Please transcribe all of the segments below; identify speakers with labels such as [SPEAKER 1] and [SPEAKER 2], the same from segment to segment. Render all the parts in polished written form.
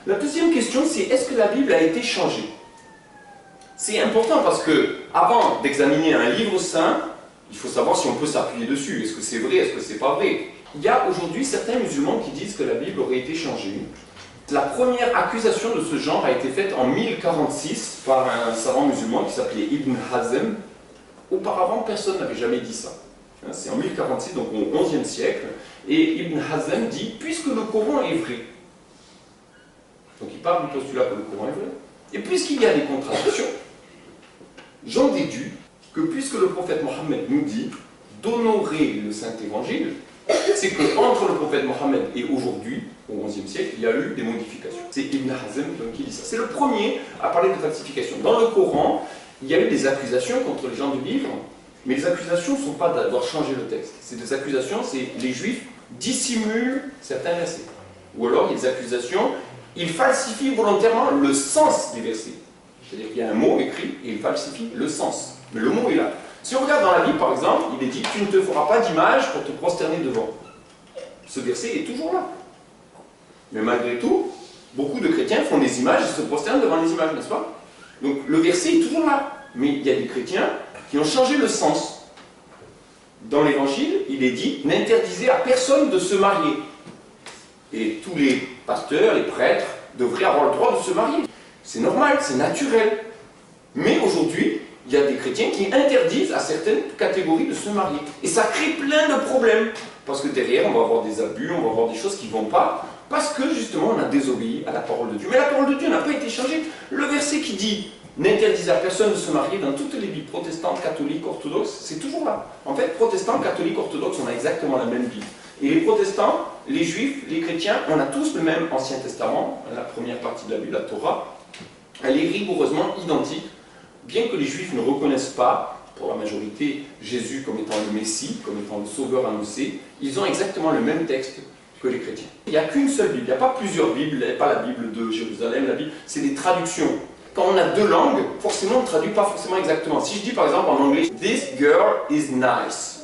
[SPEAKER 1] La deuxième question, c'est est-ce que la Bible a été changée? C'est important parce que, avant d'examiner un livre saint, il faut savoir si on peut s'appuyer dessus. Est-ce que c'est vrai, est-ce que c'est pas vrai? Il y a aujourd'hui certains musulmans qui disent que la Bible aurait été changée. La première accusation de ce genre a été faite en 1046 par un savant musulman qui s'appelait Ibn Hazm. Auparavant, personne n'avait jamais dit ça. C'est en 1046, donc au XIe siècle, et Ibn Hazm dit « puisque le Coran est vrai ». Donc il parle du postulat que le Coran est vrai. Et puisqu'il y a des contradictions, j'en déduis que puisque le prophète Mohammed nous dit d'honorer le Saint-Évangile, c'est qu'entre le prophète Mohammed et aujourd'hui, au XIe siècle, il y a eu des modifications. C'est Ibn Hazm qui dit ça. C'est le premier à parler de falsification. Dans le Coran, il y a eu des accusations contre les gens du livre, mais les accusations ne sont pas d'avoir changé le texte. C'est des accusations, c'est les Juifs dissimulent certains versets. Ou alors, il y a des accusations, ils falsifient volontairement le sens des versets. C'est-à-dire qu'il y a un mot écrit et ils falsifient le sens. Mais le mot est là. Si on regarde dans la Bible, par exemple, il est dit « tu ne te feras pas d'image pour te prosterner devant ». Ce verset est toujours là. Mais malgré tout, beaucoup de chrétiens font des images et se prosternent devant les images, n'est-ce pas? Donc le verset est toujours là. Mais il y a des chrétiens qui ont changé le sens. Dans l'Évangile, il est dit « n'interdisez à personne de se marier ». Et tous les pasteurs, les prêtres, devraient avoir le droit de se marier. C'est normal, c'est naturel. Mais aujourd'hui, il y a des chrétiens qui interdisent à certaines catégories de se marier. Et ça crée plein de problèmes. Parce que derrière, on va avoir des abus, on va avoir des choses qui ne vont pas, parce que justement, on a désobéi à la parole de Dieu. Mais la parole de Dieu n'a pas été changée. Le verset qui dit « n'interdisez à personne de se marier » dans toutes les Bibles protestantes, catholiques, orthodoxes, c'est toujours là. En fait, protestants, catholiques, orthodoxes, on a exactement la même Bible. Et les protestants, les juifs, les chrétiens, on a tous le même Ancien Testament, la première partie de la Bible, la Torah. Elle est rigoureusement identique. Bien que les Juifs ne reconnaissent pas, pour la majorité, Jésus comme étant le Messie, comme étant le Sauveur annoncé, ils ont exactement le même texte que les chrétiens. Il n'y a qu'une seule Bible, il n'y a pas plusieurs Bibles, il n'y a pas la Bible de Jérusalem, la Bible, c'est des traductions. Quand on a deux langues, forcément on ne traduit pas forcément exactement. Si je dis par exemple en anglais « This girl is nice »,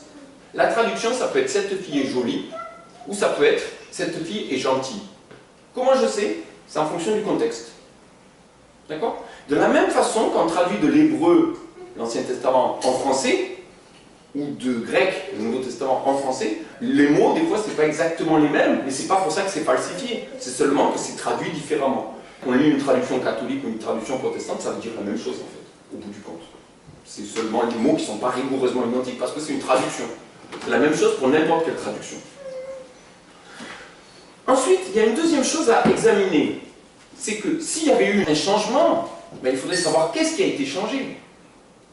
[SPEAKER 1] la traduction ça peut être « cette fille est jolie » ou ça peut être « cette fille est gentille ». Comment je sais? C'est en fonction du contexte. D'accord? De la même façon qu'on traduit de l'hébreu, l'Ancien Testament, en français, ou de grec, le Nouveau Testament, en français, les mots, des fois, ce n'est pas exactement les mêmes, mais ce n'est pas pour ça que c'est falsifié. C'est seulement que c'est traduit différemment. On lit une traduction catholique ou une traduction protestante, ça veut dire la même chose, en fait, au bout du compte. C'est seulement les mots qui ne sont pas rigoureusement identiques, parce que c'est une traduction. C'est la même chose pour n'importe quelle traduction. Ensuite, il y a une deuxième chose à examiner. C'est que s'il y avait eu un changement, ben, il faudrait savoir qu'est-ce qui a été changé.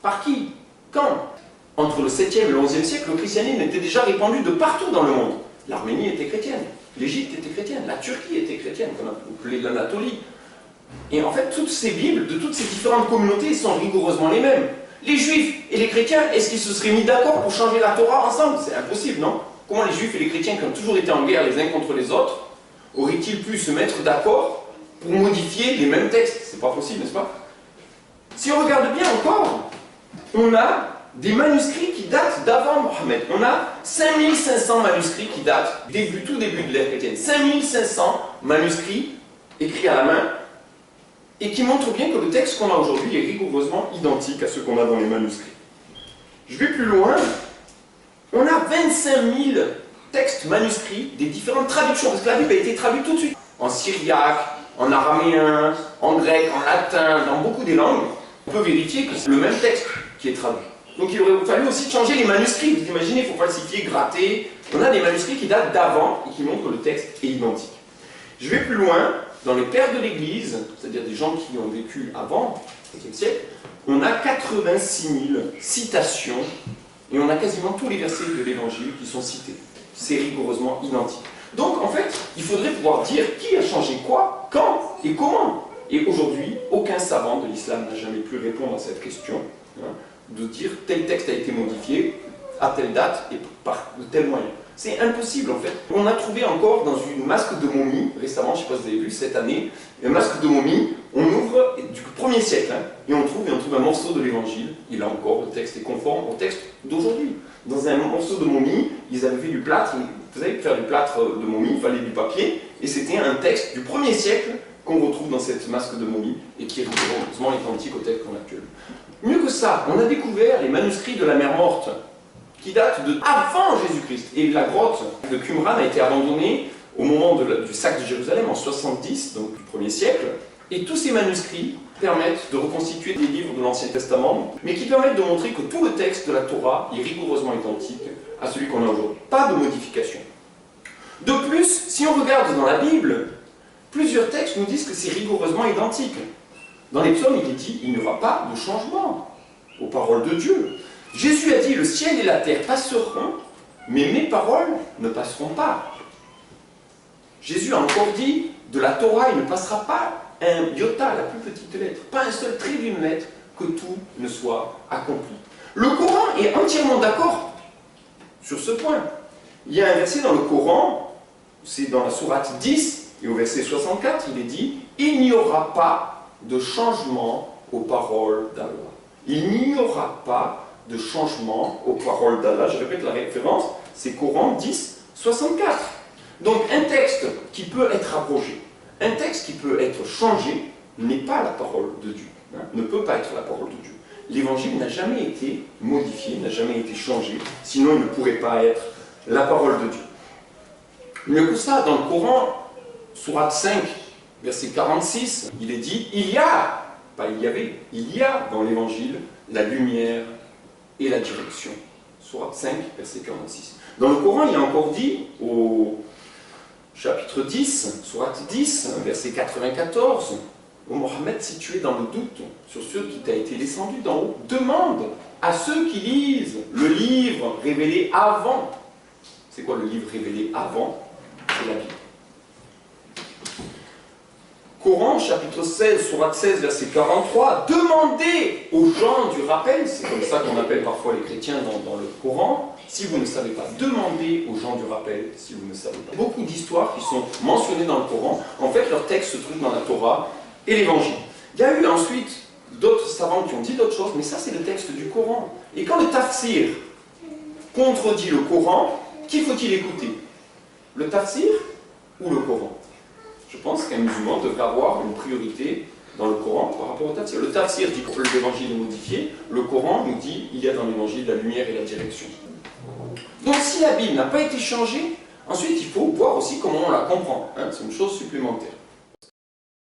[SPEAKER 1] Par qui? Quand? Entre le 7e et le 11e siècle, le christianisme était déjà répandu de partout dans le monde. L'Arménie était chrétienne, l'Égypte était chrétienne, la Turquie était chrétienne, qu'on appelait l'Anatolie. Et en fait, toutes ces Bibles, de toutes ces différentes communautés, sont rigoureusement les mêmes. Les Juifs et les chrétiens, est-ce qu'ils se seraient mis d'accord pour changer la Torah ensemble? C'est impossible, non? Comment les Juifs et les chrétiens, qui ont toujours été en guerre les uns contre les autres, auraient-ils pu se mettre d'accord pour modifier les mêmes textes? C'est pas possible, n'est-ce pas? Si on regarde bien encore, on a des manuscrits qui datent d'avant Mohammed. On a 5500 manuscrits qui datent tout début de l'ère chrétienne. 5500 manuscrits écrits à la main et qui montrent bien que le texte qu'on a aujourd'hui est rigoureusement identique à ce qu'on a dans les manuscrits. Je vais plus loin. On a 25 000 textes manuscrits des différentes traductions, parce que la Bible a été traduite tout de suite en syriaque, en araméen, en grec, en latin, dans beaucoup des langues. On peut vérifier que c'est le même texte qui est traduit. Donc il aurait fallu aussi changer les manuscrits. Vous imaginez, il faut falsifier, gratter. On a des manuscrits qui datent d'avant et qui montrent que le texte est identique. Je vais plus loin. Dans les pères de l'Église, c'est-à-dire des gens qui ont vécu avant le 7e siècle, on a 86 000 citations et on a quasiment tous les versets de l'Évangile qui sont cités. C'est rigoureusement identique. Donc en fait, il faudrait pouvoir dire qui a changé quoi, quand et comment. Et aujourd'hui, aucun savant de l'islam n'a jamais pu répondre à cette question, de dire tel texte a été modifié à telle date et par de tel moyen. C'est impossible en fait. On a trouvé encore dans une masque de momie, récemment, je ne sais pas si vous avez vu, cette année, un masque de momie, on ouvre du 1er siècle, et on trouve un morceau de l'évangile, et là encore, le texte est conforme au texte d'aujourd'hui. Dans un morceau de momie, ils avaient fait du plâtre, vous savez, pour faire du plâtre de momie, il fallait du papier, et c'était un texte du 1er siècle qu'on retrouve dans cette masque de momie et qui est rigoureusement identique au texte qu'on a actuellement. Mieux que ça, on a découvert les manuscrits de la mer Morte qui datent de avant Jésus-Christ. Et la grotte de Qumran a été abandonnée au moment du sac de Jérusalem en 70, donc du 1er siècle. Et tous ces manuscrits permettent de reconstituer des livres de l'Ancien Testament, mais qui permettent de montrer que tout le texte de la Torah est rigoureusement identique à celui qu'on a aujourd'hui. Pas de modification. De plus, si on regarde dans la Bible, plusieurs textes nous disent que c'est rigoureusement identique. Dans les psaumes, il est dit, il n'y aura pas de changement aux paroles de Dieu. Jésus a dit, le ciel et la terre passeront, mais mes paroles ne passeront pas. Jésus a encore dit, de la Torah, il ne passera pas un iota, la plus petite lettre, pas un seul trait d'une lettre, que tout ne soit accompli. Le Coran est entièrement d'accord sur ce point. Il y a un verset dans le Coran, c'est dans la sourate 10, et au verset 64, il est dit « Il n'y aura pas de changement aux paroles d'Allah. » Il n'y aura pas de changement aux paroles d'Allah. Je répète la référence, c'est Coran 10, 64. Donc un texte qui peut être abrogé, un texte qui peut être changé, n'est pas la parole de Dieu, ne peut pas être la parole de Dieu. L'évangile n'a jamais été modifié, n'a jamais été changé, sinon il ne pourrait pas être la parole de Dieu. Mieux que ça, dans le Coran, sourate 5, verset 46, il est dit, il y a dans l'évangile la lumière et la direction. Sourate 5, verset 46. Dans le Coran, il est encore dit, au chapitre 10, sourate 10, verset 94, ô Mohammed, si tu es dans le doute sur ce qui t'a été descendu d'en haut, demande à ceux qui lisent le livre révélé avant. C'est quoi le livre révélé avant? C'est la Bible. Coran, chapitre 16, sourate 16, verset 43, demandez aux gens du rappel, c'est comme ça qu'on appelle parfois les chrétiens dans le Coran, si vous ne savez pas, demandez aux gens du rappel si vous ne savez pas. Beaucoup d'histoires qui sont mentionnées dans le Coran, en fait leur texte se trouve dans la Torah et l'Évangile. Il y a eu ensuite d'autres savants qui ont dit d'autres choses, mais ça c'est le texte du Coran. Et quand le tafsir contredit le Coran, qui faut-il écouter? Le tafsir ou le Coran? Je pense qu'un musulman devrait avoir une priorité dans le Coran par rapport au tafsir. Le tafsir dit que l'évangile est modifié, le Coran nous dit qu'il y a dans l'évangile la lumière et la direction. Donc si la Bible n'a pas été changée, ensuite il faut voir aussi comment on la comprend. C'est une chose supplémentaire.